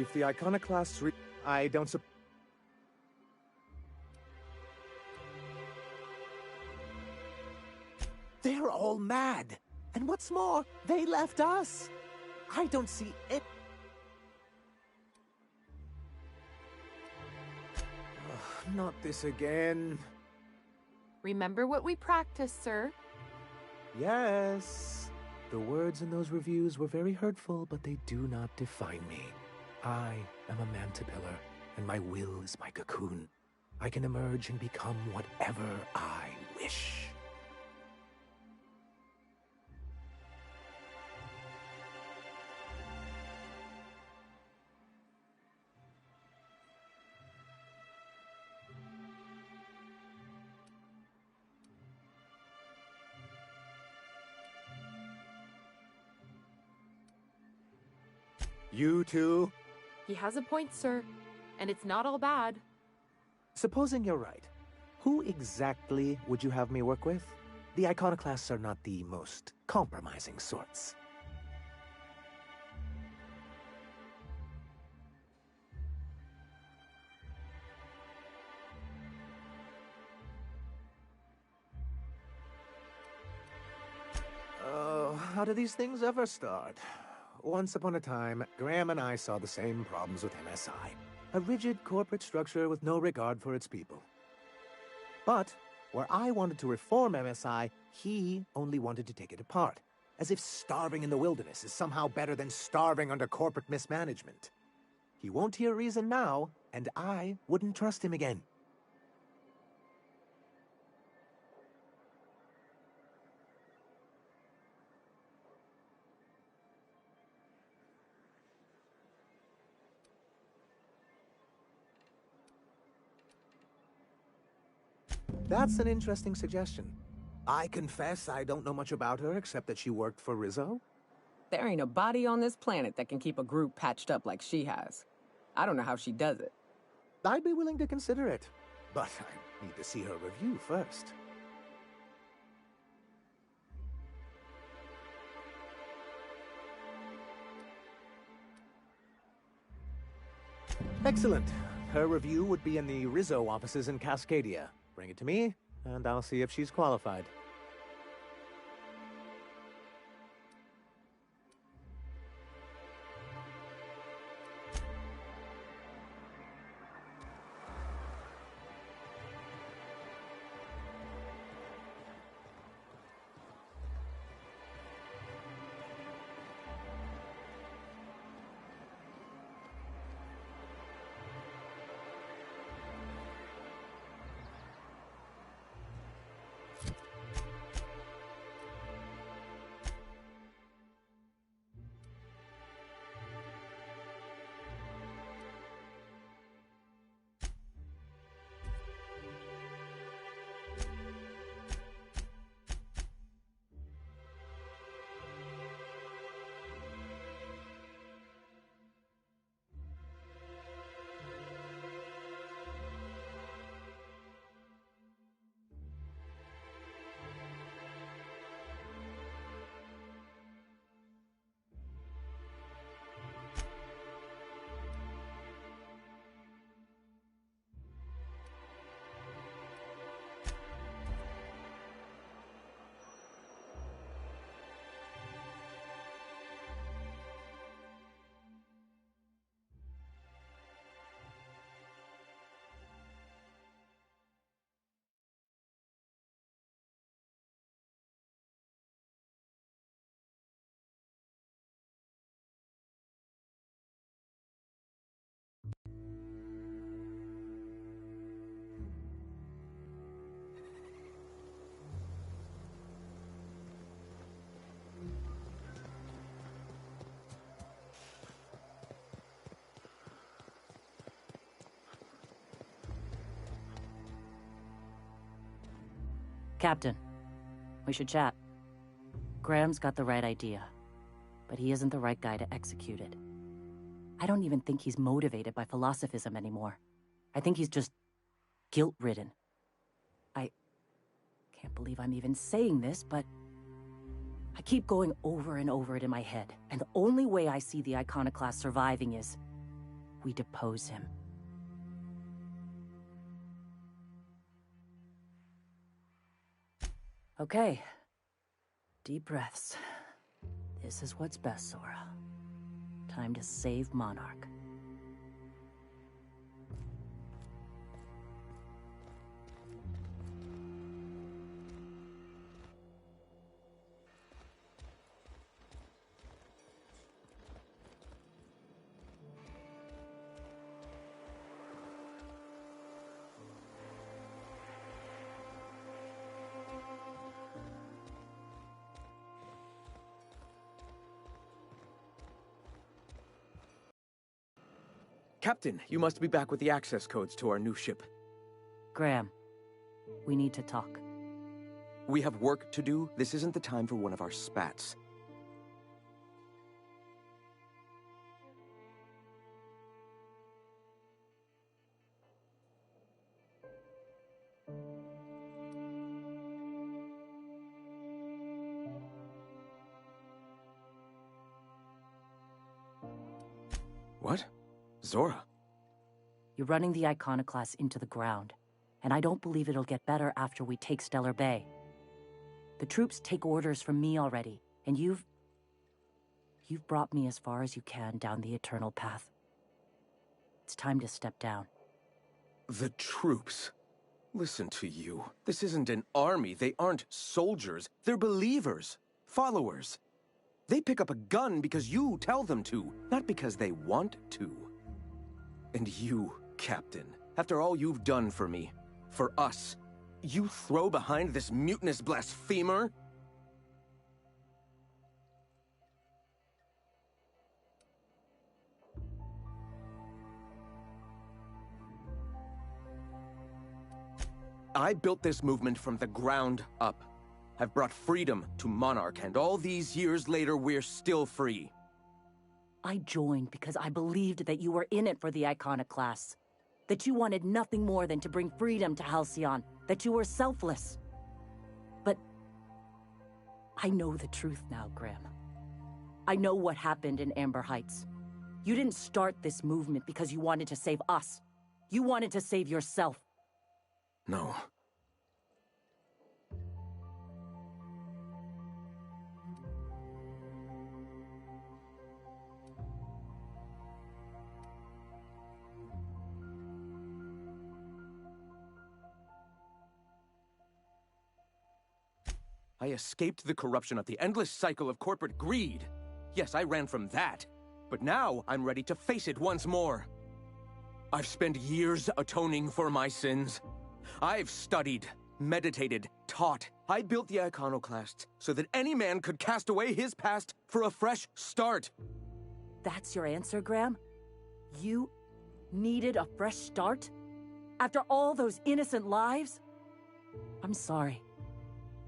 If the iconoclasts I don't sup- They're all mad. And what's more, they left us. I don't see it. Not this again. Remember what we practiced, sir. Yes. The words in those reviews were very hurtful, but they do not define me. I am a mantipillar, and my will is my cocoon. I can emerge and become whatever I wish. You too? He has a point, sir. And it's not all bad. Supposing you're right, who exactly would you have me work with? The iconoclasts are not the most compromising sorts. Oh, how do these things ever start? Once upon a time, Graham and I saw the same problems with MSI. A rigid corporate structure with no regard for its people. But, where I wanted to reform MSI, he only wanted to take it apart. As if starving in the wilderness is somehow better than starving under corporate mismanagement. He won't hear reason now, and I wouldn't trust him again. That's an interesting suggestion. I confess I don't know much about her except that she worked for Rizzo. There ain't a body on this planet that can keep a group patched up like she has. I don't know how she does it. I'd be willing to consider it, but I need to see her review first. Excellent. Her review would be in the Rizzo offices in Cascadia. Bring it to me, and I'll see if she's qualified. Captain, we should chat. Graham's got the right idea, but he isn't the right guy to execute it. I don't even think he's motivated by philosophism anymore. I think he's just guilt-ridden. I can't believe I'm even saying this, but I keep going over and over it in my head, and the only way I see the iconoclast surviving is we depose him. Okay. Deep breaths. This is what's best, Zora. Time to save Monarch. Captain, you must be back with the access codes to our new ship. Graham, we need to talk. We have work to do. This isn't the time for one of our spats. What? Zora? You're running the Iconoclast into the ground, and I don't believe it'll get better after we take Stellar Bay. The troops take orders from me already, and you've brought me as far as you can down the Eternal Path. It's time to step down. The troops? Listen to you. This isn't an army. They aren't soldiers. They're believers. Followers. They pick up a gun because you tell them to, not because they want to. And you, Captain, after all you've done for me, for us, you throw behind this mutinous blasphemer? I built this movement from the ground up. I've brought freedom to Monarch, and all these years later, we're still free. I joined because I believed that you were in it for the Iconoclasts. That you wanted nothing more than to bring freedom to Halcyon. That you were selfless. But I know the truth now, Graham. I know what happened in Amber Heights. You didn't start this movement because you wanted to save us. You wanted to save yourself. No. I escaped the corruption of the endless cycle of corporate greed. Yes, I ran from that. But now I'm ready to face it once more. I've spent years atoning for my sins. I've studied, meditated, taught. I built the Iconoclasts so that any man could cast away his past for a fresh start. That's your answer, Graham? You needed a fresh start? After all those innocent lives? I'm sorry.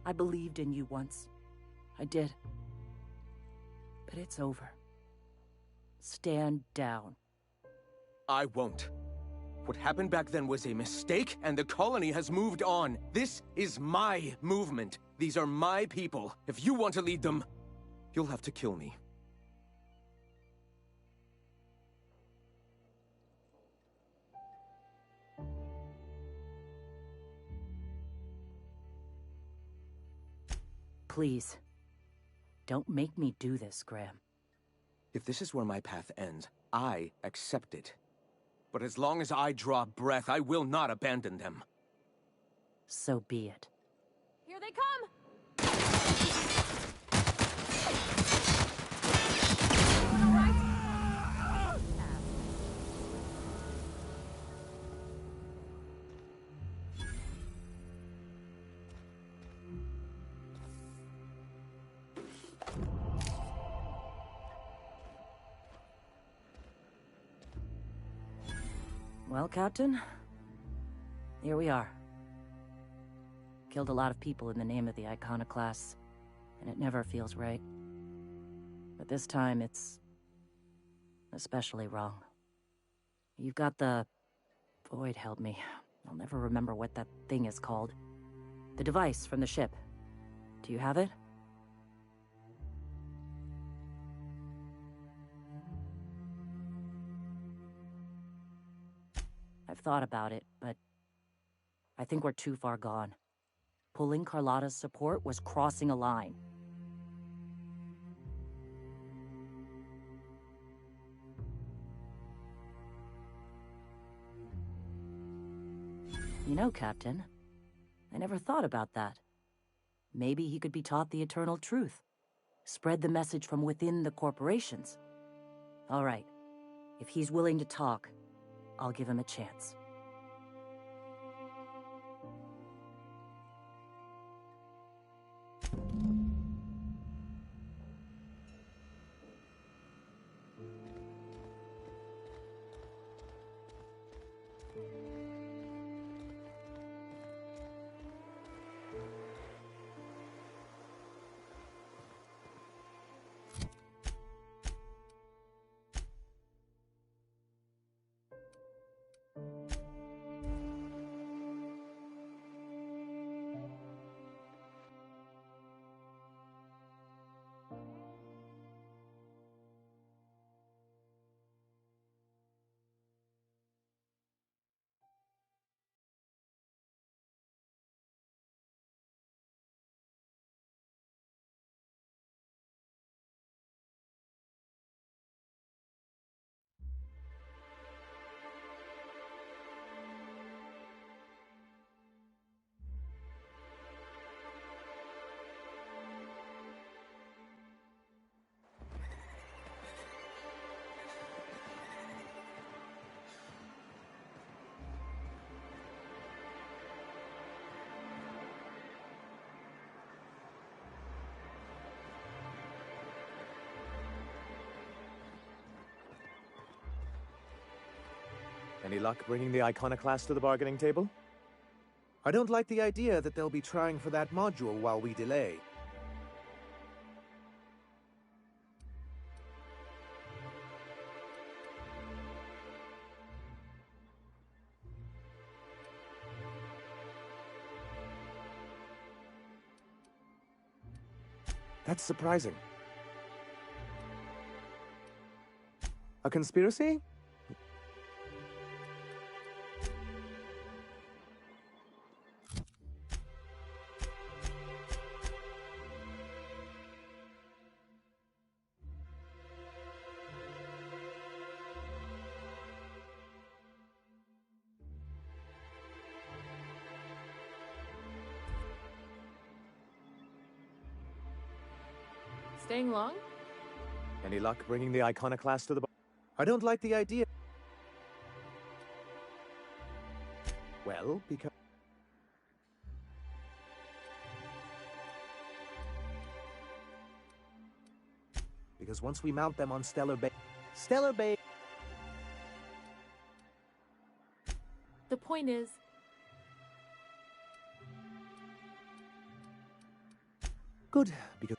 I believed in you once. I did. But it's over. Stand down. I won't. What happened back then was a mistake, and the colony has moved on. This is my movement. These are my people. If you want to lead them, you'll have to kill me. Please. Don't make me do this, Graham. If this is where my path ends, I accept it. But as long as I draw breath, I will not abandon them. So be it. Here they come! Well, Captain, here we are. Killed a lot of people in the name of the Iconoclasts, and it never feels right. But this time, it's especially wrong. You've got the... Void help me. I'll never remember what that thing is called. The device from the ship. Do you have it? I've thought about it, but I think we're too far gone. Pulling Carlotta's support was crossing a line. You know, Captain, I never thought about that. Maybe he could be taught the eternal truth. Spread the message from within the corporations. All right. If he's willing to talk, I'll give him a chance. Any luck bringing the iconoclast to the bargaining table? I don't like the idea that they'll be trying for that module while we delay. That's surprising. A conspiracy? Staying long? Any luck bringing the iconoclast to the I don't like the idea. Well, because once we mount them on Stellar Bay... The point is, Good, because...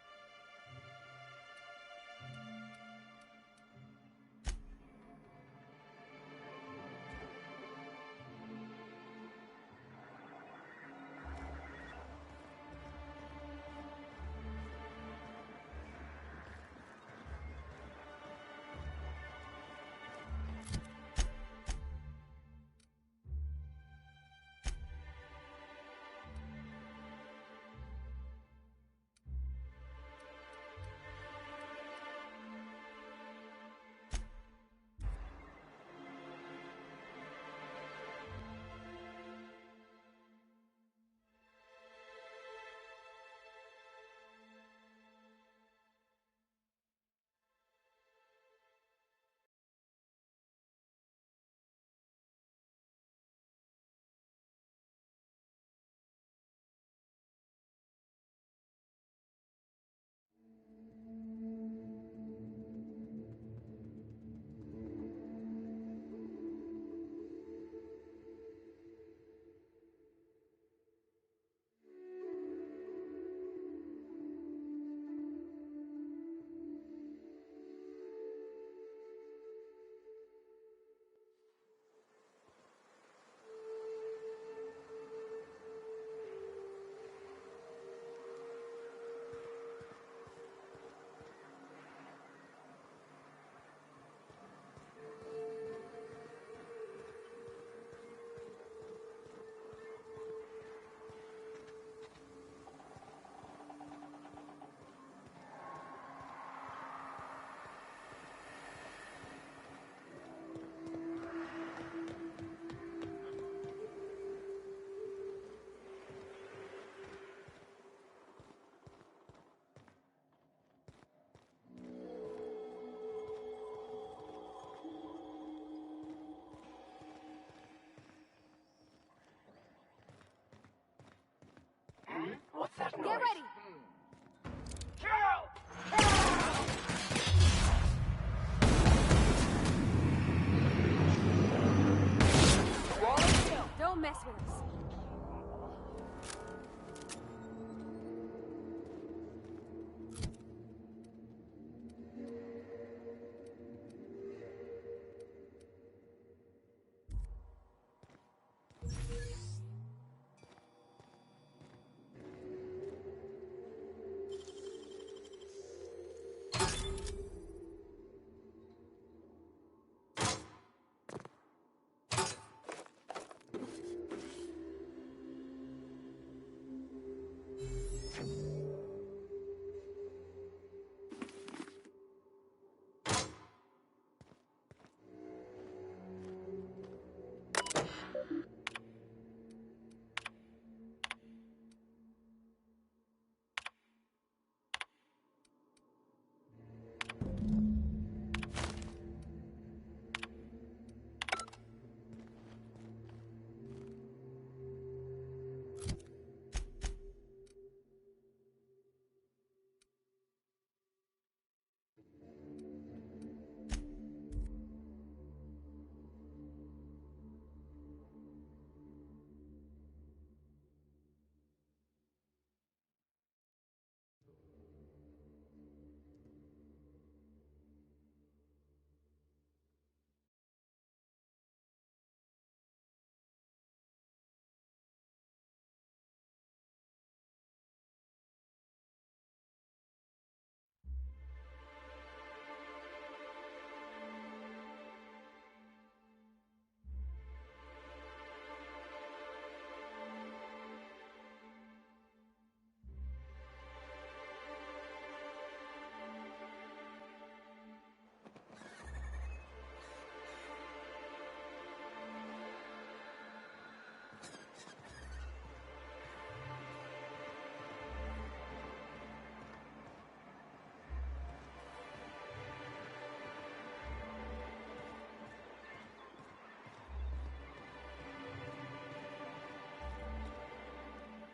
mess with us.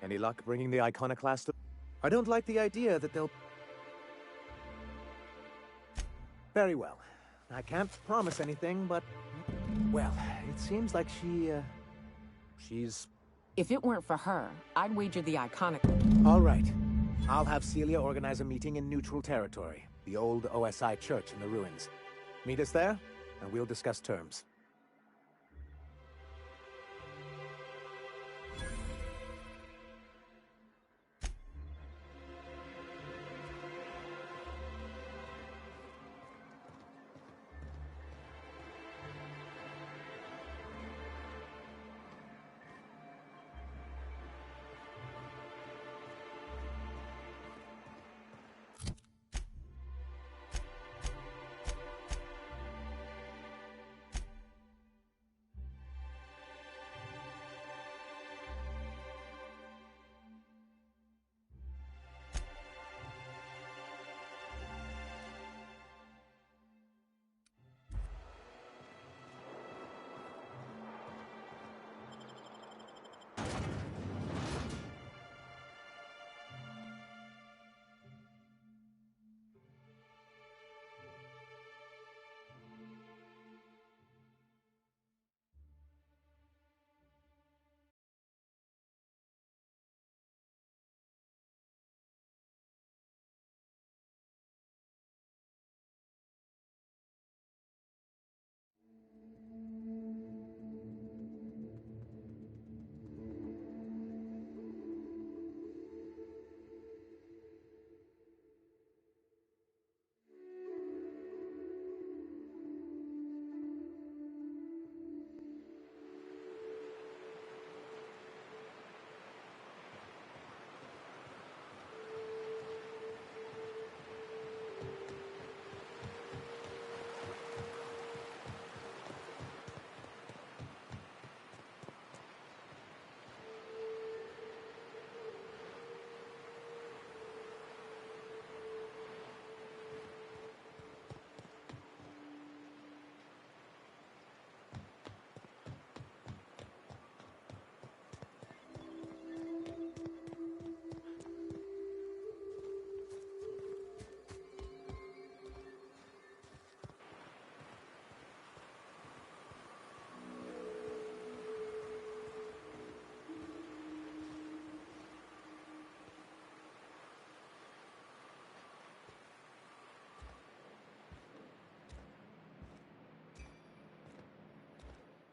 Any luck bringing the iconoclast to... I don't like the idea that they'll... Very well. I can't promise anything, but... Well, it seems like she's... If it weren't for her, I'd wager the iconic... All right. I'll have Celia organize a meeting in neutral territory, the old OSI church in the ruins. Meet us there, and we'll discuss terms.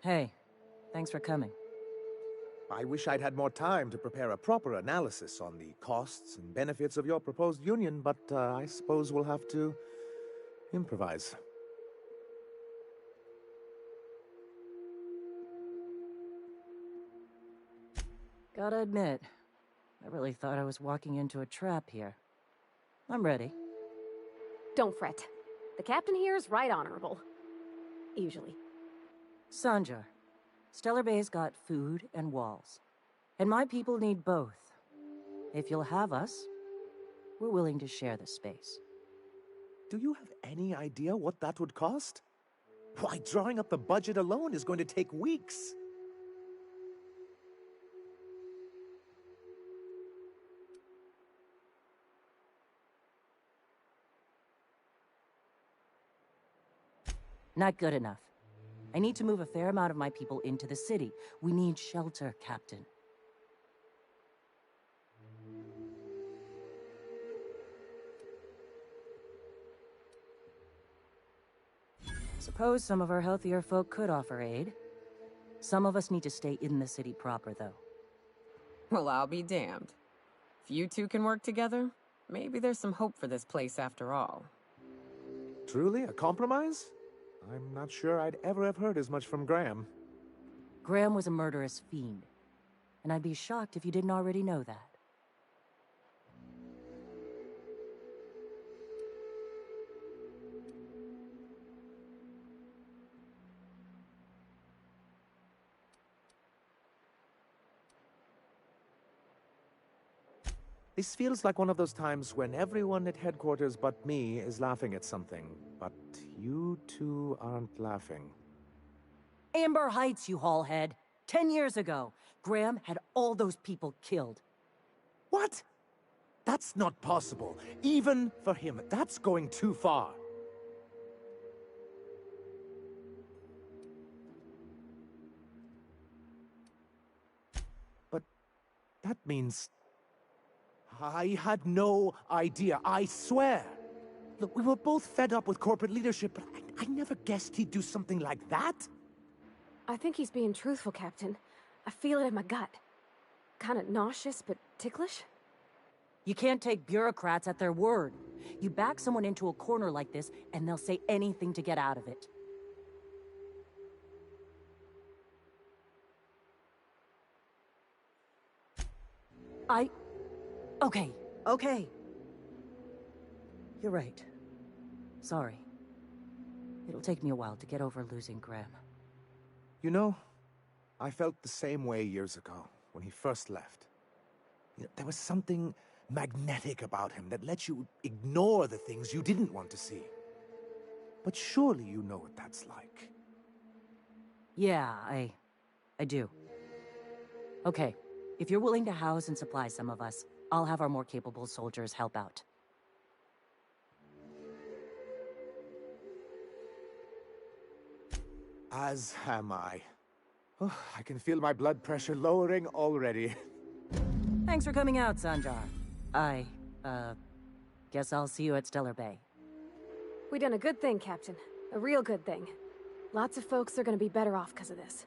Hey, thanks for coming. I wish I'd had more time to prepare a proper analysis on the costs and benefits of your proposed union, but I suppose we'll have to improvise. Gotta admit, I really thought I was walking into a trap here. I'm ready. Don't fret. The captain here is right honorable. Usually. Sanjar, Stellar Bay's got food and walls. And my people need both. If you'll have us, we're willing to share the space. Do you have any idea what that would cost? Why, drawing up the budget alone is going to take weeks. Not good enough. I need to move a fair amount of my people into the city. We need shelter, Captain. Suppose some of our healthier folk could offer aid. Some of us need to stay in the city proper, though. Well, I'll be damned. If you two can work together, maybe there's some hope for this place after all. Truly, a compromise? I'm not sure I'd ever have heard as much from Graham. Graham was a murderous fiend, and I'd be shocked if you didn't already know that. This feels like one of those times when everyone at headquarters but me is laughing at something, but you two aren't laughing. Amber Heights, you haulhead. 10 years ago, Graham had all those people killed. What? That's not possible. Even for him, that's going too far. But that means... I had no idea, I swear. Look, we were both fed up with corporate leadership, but I never guessed he'd do something like that. I think he's being truthful, Captain. I feel it in my gut. Kinda nauseous, but ticklish. You can't take bureaucrats at their word. You back someone into a corner like this, and they'll say anything to get out of it. Okay. You're right. Sorry. It'll take me a while to get over losing Graham. You know, I felt the same way years ago, when he first left. You know, there was something magnetic about him that let you ignore the things you didn't want to see. But surely you know what that's like. Yeah, I do. Okay, if you're willing to house and supply some of us, I'll have our more capable soldiers help out. As am I. Oh, I can feel my blood pressure lowering already. Thanks for coming out, Sanjar. Guess I'll see you at Stellar Bay. We done a good thing, Captain. A real good thing. Lots of folks are gonna be better off because of this.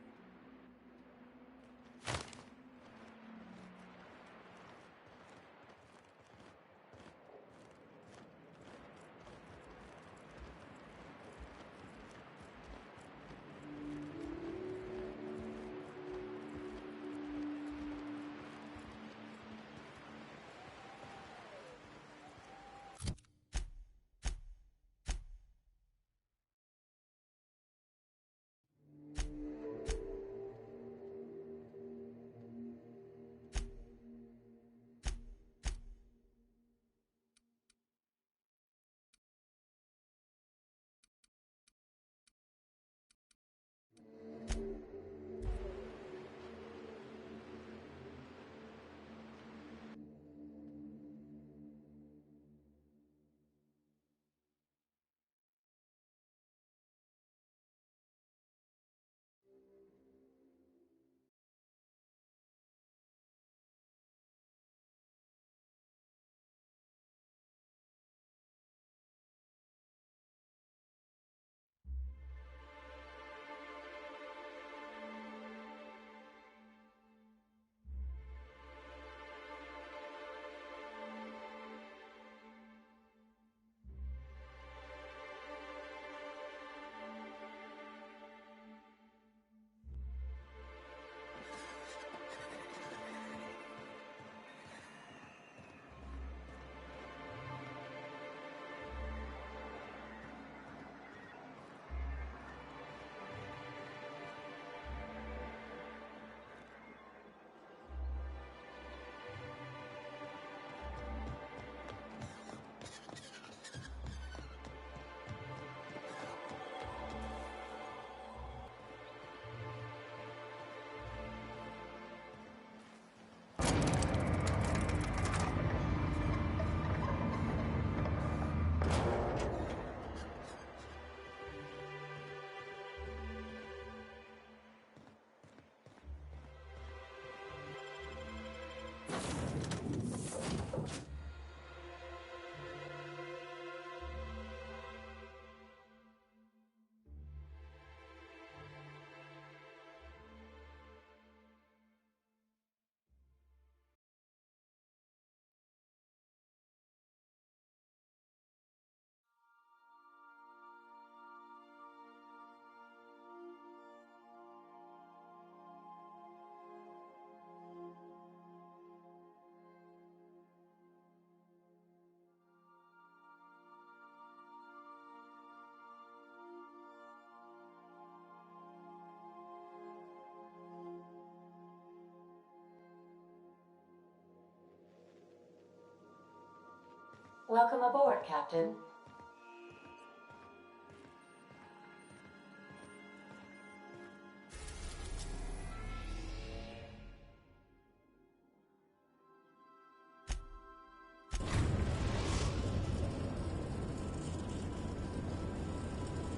Welcome aboard, Captain.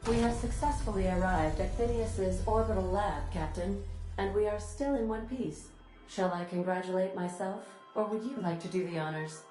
We have successfully arrived at Phineas's orbital lab, Captain, and we are still in one piece. Shall I congratulate myself, or would you like to do the honors?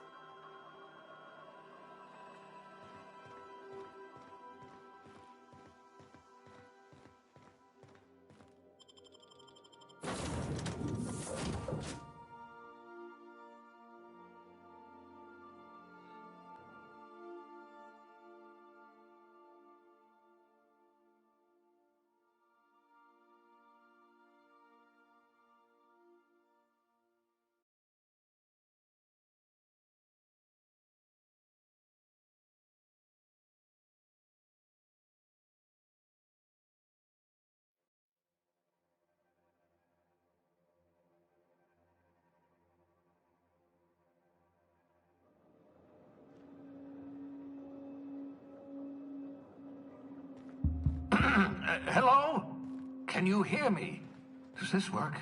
Hello? Can you hear me? Does this work?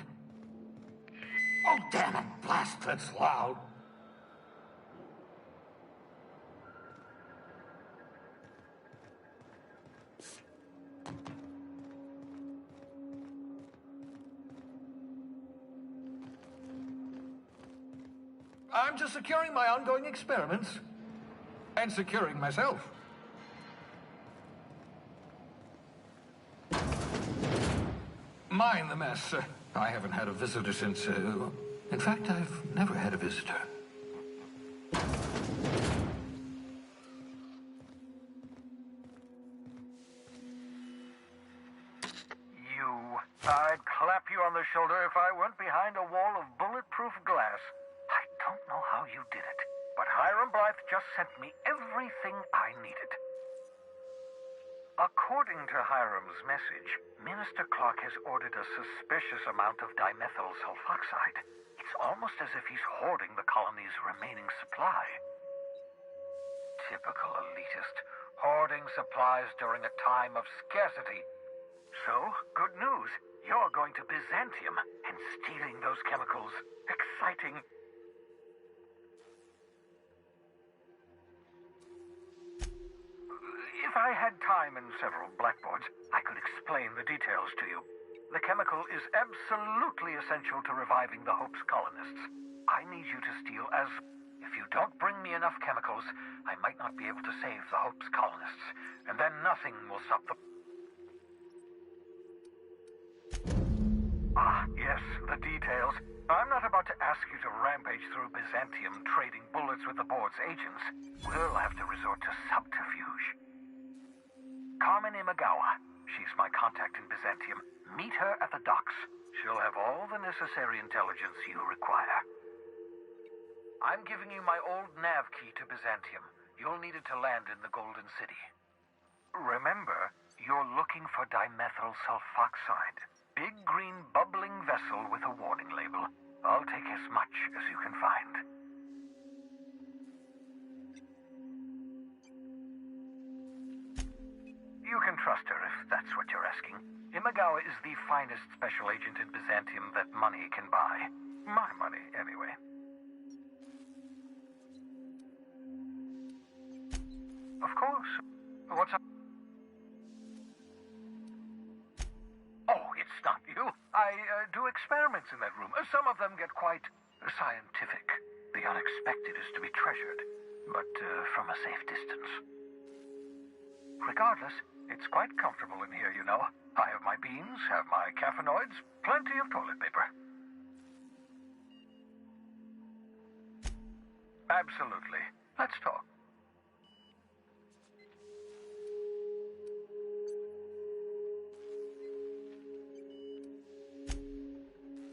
Oh, damn it! Blast, that's loud. I'm just securing my ongoing experiments. And securing myself. Mind the mess. I haven't had a visitor since, in fact, I've never had a visitor. I'd clap you on the shoulder if I weren't behind a wall of bulletproof glass. I don't know how you did it, but Hiram Blythe just sent me everything I needed. According to Hiram's message, Minister Clark has ordered a suspicious amount of dimethyl sulfoxide. It's almost as if he's hoarding the colony's remaining supply. Typical elitist, hoarding supplies during a time of scarcity. So, good news. You're going to Byzantium and stealing those chemicals. Exciting. If I had time and several blackboards, I could explain the details to you. The chemical is absolutely essential to reviving the Hope's colonists. I need you to steal as... If you don't bring me enough chemicals, I might not be able to save the Hope's colonists. And then nothing will stop the... Ah, yes, the details. I'm not about to ask you to rampage through Byzantium trading bullets with the board's agents. We'll have to resort to subterfuge. Carmen Imagawa. She's my contact in Byzantium. Meet her at the docks. She'll have all the necessary intelligence you require. I'm giving you my old nav key to Byzantium. You'll need it to land in the Golden City. Remember, you're looking for dimethyl sulfoxide. Big green bubbling vessel with a warning label. I'll take as much as you can find. You can trust her if that's what you're asking. Imagawa is the finest special agent in Byzantium that money can buy. My money, anyway. Of course. What's up? Oh, it's not you. I do experiments in that room. Some of them get quite scientific. The unexpected is to be treasured, but from a safe distance. Regardless, it's quite comfortable in here, you know. I have my beans, have my caffeinoids, plenty of toilet paper. Absolutely. Let's talk.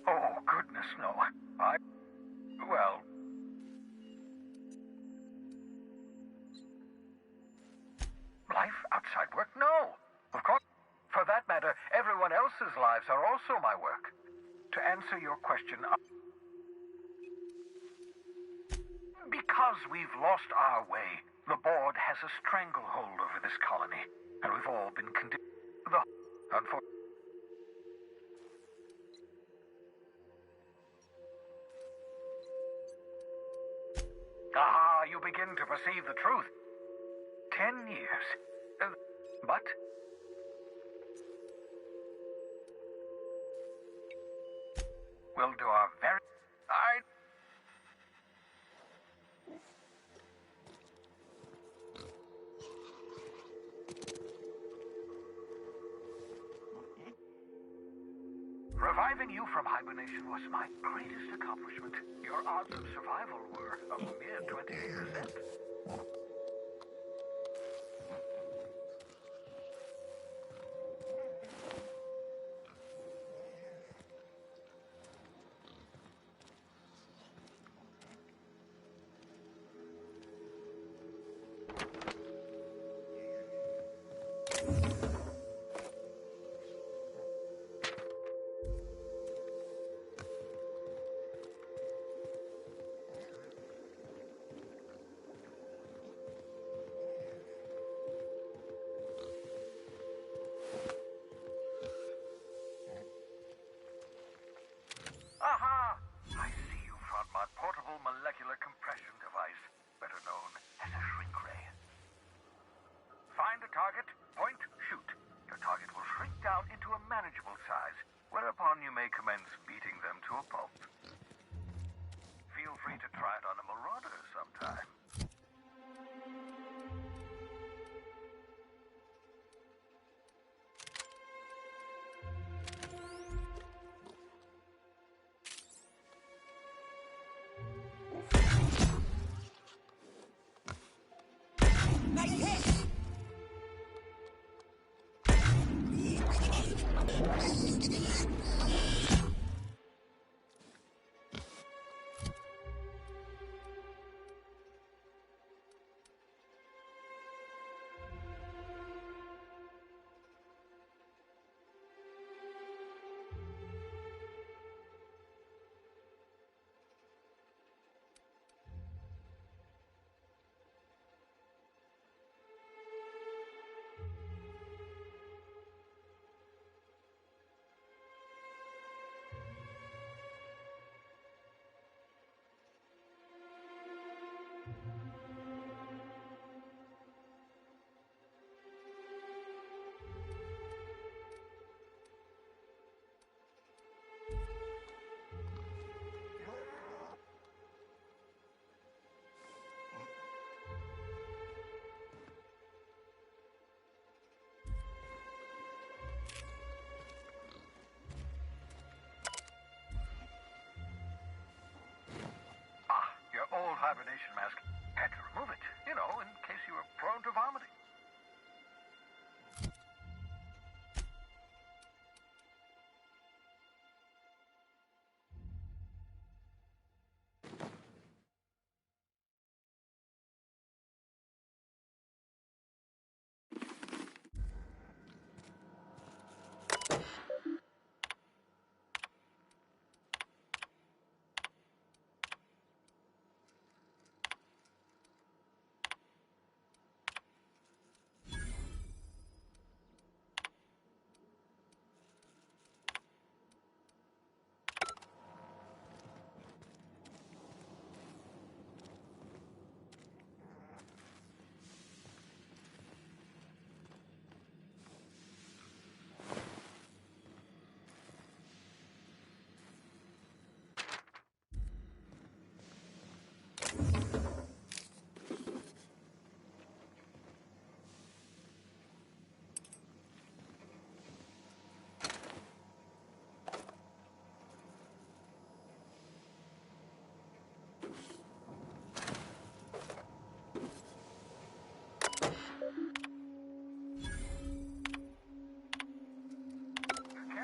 Oh, goodness, no. Well... Life outside work? No. Of course. For that matter, everyone else's lives are also my work. To answer your question... Because we've lost our way, the board has a stranglehold over this colony, and we've all been condemned. Ah, you begin to perceive the truth. 10 years. But we'll do our very... Reviving you from hibernation was my greatest accomplishment. Your odds of survival were a mere 28%. Aha! I see you found my portable molecular compression device, better known as a shrink ray. Find a target, point, shoot. Your target will shrink down into a manageable size, whereupon you may commence beating them to a pulp. Feel free to try it on a marauder sometime. Old hibernation mask. Had to remove it, you know, in case you were prone to vomiting.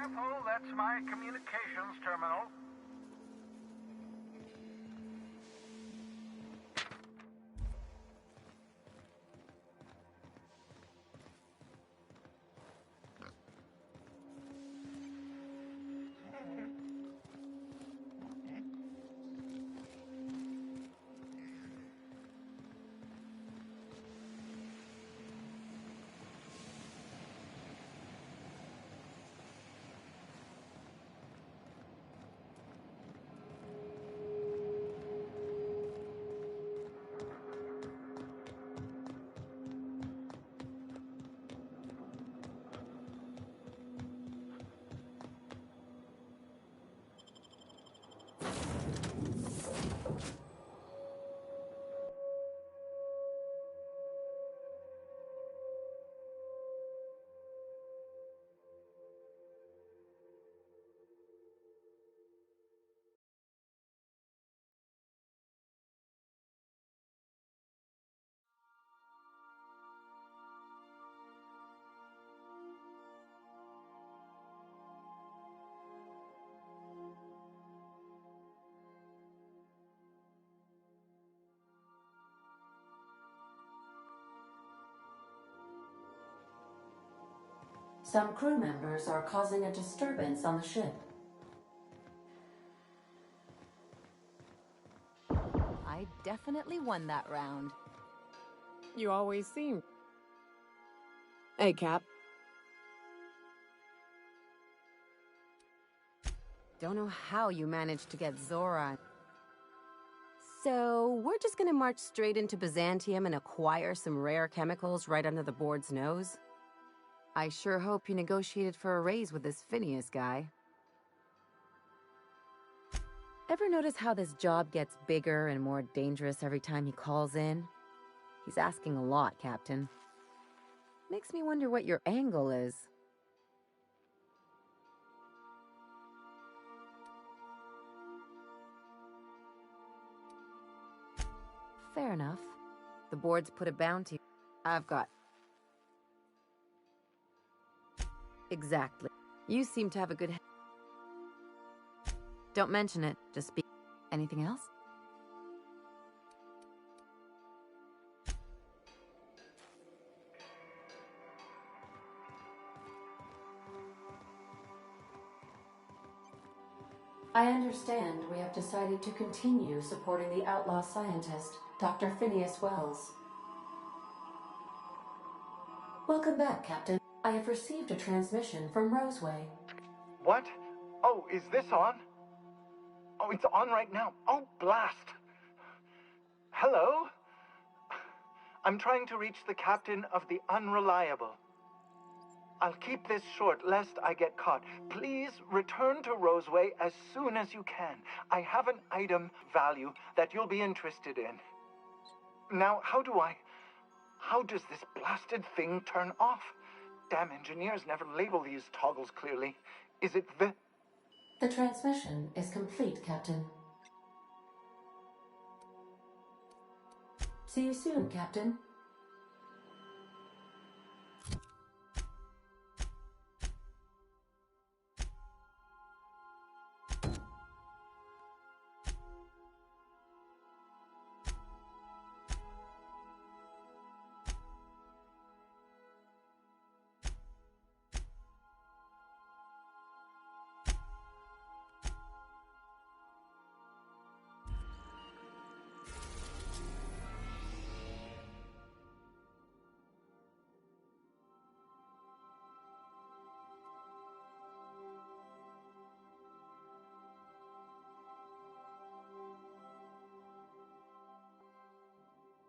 Careful, that's my communications terminal. Some crew members are causing a disturbance on the ship. I definitely won that round. You always seem... Hey, Cap. Don't know how you managed to get Zora. So, we're just gonna march straight into Byzantium and acquire some rare chemicals right under the board's nose? I sure hope you negotiated for a raise with this Phineas guy. Ever notice how this job gets bigger and more dangerous every time he calls in? He's asking a lot, Captain. Makes me wonder what your angle is. Fair enough. The board's put a bounty. I've got... Exactly. You seem to have a good... Don't mention it, just speak. Anything else? I understand we have decided to continue supporting the outlaw scientist, Dr. Phineas Wells. Welcome back, Captain. I have received a transmission from Roseway. What? Oh, is this on? Oh, it's on right now. Oh, blast. Hello? I'm trying to reach the captain of the Unreliable. I'll keep this short lest I get caught. Please return to Roseway as soon as you can. I have an item value that you'll be interested in. Now, how does this blasted thing turn off? Damn engineers never label these toggles clearly. Is it the... The transmission is complete, Captain. See you soon, Captain.